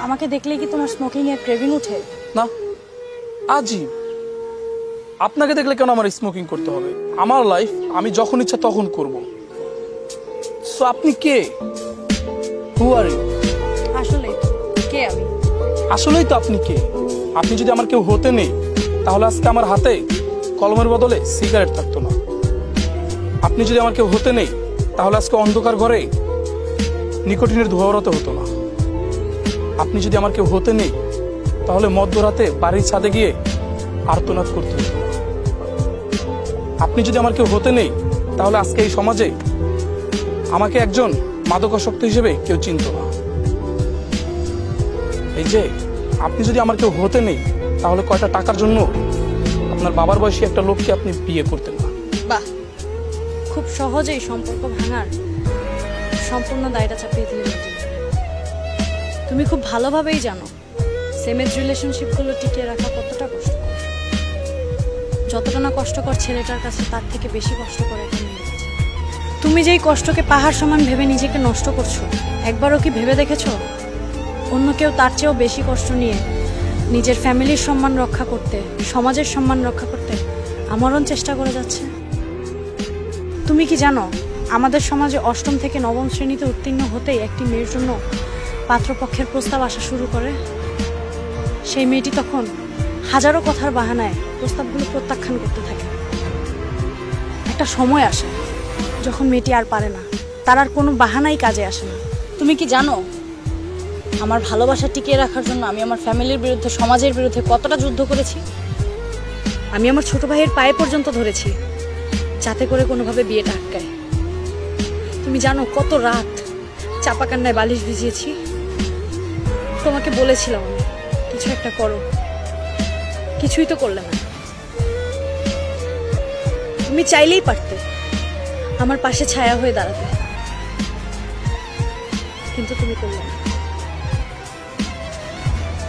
আমাকে দেখলেই কি তোমার স্মোকিং এর ক্রেভিং ওঠে? না, আজীব। আপনাকে দেখলে কেন আমার স্মোকিং করতে হবে? আমার লাইফ আমি যখন ইচ্ছা তখন করব। সো আপনি কে? হু আর ইউ? আসলেই তো কে আমি? আসলেই তো আপনি কে? আপনি যদি আমার কেউ হতে নেই, তাহলে আজকে আমার হাতে কলমের বদলে সিগারেট থাকতো না। আপনি যদি আমার কেউ হতে নেই, তাহলে আজকে অন্ধকার ঘরে নিকোটিনের ধোঁয়া ওড়াতে হতো না। আপনি যদি আমার কেউ হতে নেই, তাহলে মধ্যরাতে বাড়ির ছাদে গিয়ে আর্তনাদ করতে হতো না। আপনি যদি আমার কেউ হতে নেই, তাহলে আজকে এই সমাজে আমাকে একজন মাদকাসক্ত হিসেবে কেউ চিনত না। এই যে আপনি যদি আমার কেউ হতে নেই, তাহলে কয়টা টাকার জন্য আপনার বাবার বয়সী একটা লোককে আপনি বিয়ে করতেন না। বাহ, খুব সহজেই সম্পর্ক ভাঙার সম্পূর্ণ দায়টা চাপিয়ে দিলে নতুন। তুমি খুব ভালোভাবেই জানো সেম এজ রিলেশনশিপগুলো টিকিয়ে রাখা কতটা কষ্টকর। যতটা না কষ্টকর ছেলেটার কাছে, তার থেকে বেশি কষ্টকর একটা মেয়ের কাছে। তুমি যেই কষ্টকে পাহাড় সমান ভেবে নিজেকে নষ্ট করছো, একবারও কি ভেবে দেখেছো অন্য কেউ তার চেয়েও বেশি কষ্ট নিয়ে নিজের ফ্যামিলির সম্মান রক্ষা করতে, সমাজের সম্মান রক্ষা করতে আমরণ চেষ্টা করে যাচ্ছে? তুমি কি জানো আমাদের সমাজে অষ্টম থেকে নবম শ্রেণীতে উত্তীর্ণ হতেই একটি মেয়ের জন্য পাত্রপক্ষের প্রস্তাব আসা শুরু করে? সেই মেয়েটি তখন হাজারো কথার বাহানায় প্রস্তাবগুলো প্রত্যাখ্যান করতে থাকে। একটা সময় আসে যখন মেয়েটি আর পারে না, তার আর কোনো বাহানাই কাজে আসে না। তুমি কি জানো আমার ভালোবাসা টিকিয়ে রাখার জন্য আমি আমার ফ্যামিলির বিরুদ্ধে, সমাজের বিরুদ্ধে কতটা যুদ্ধ করেছি? আমি আমার ছোট ভাইয়ের পায়ে পর্যন্ত ধরেছি যাতে করে কোনোভাবে বিয়েটা আটকায়। তুমি জানো কত রাত চাপা কান্নায় বালিশ ভিজিয়েছি? তোমাকে বলেছিলাম আমি কিছু একটা করো, কিছুই তো করলে না। তুমি চাইলেই পারতে আমার পাশে ছায়া হয়ে দাঁড়াতে, কিন্তু তুমি করলে না।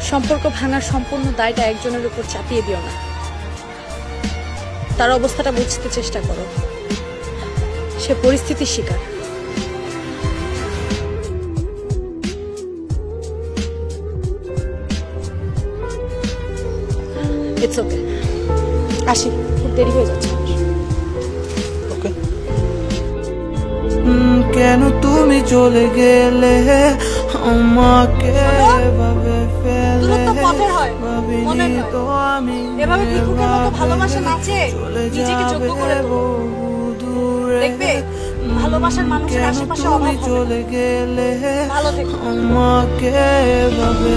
সম্পর্ক ভাঙার সম্পূর্ণ দায়টা একজনের উপর চাপিয়ে দিও না। তার অবস্থাটা বুঝতে চেষ্টা করো। সে পরিস্থিতির শিকার। ইটস ওকে, আসি, খুব দেরি হয়ে যাচ্ছে। ওকে। কেন তুমি চলে গেলে আমাকে এভাবে ফেলে? দূরত্ব পথের হয়, মনের ভাবিনি নয়। তো আমি এভাবে ভিক্ষুকের মতো ভালোবাসা না চেয়ে নিজেকে যোগ্য করে তোলো। দেখবে ভালোবাসার মানুষের কেন আশেপাশে তুমি অভাব হবে চলে না। গেলে ভালো থেকো। আমাকে এভাবে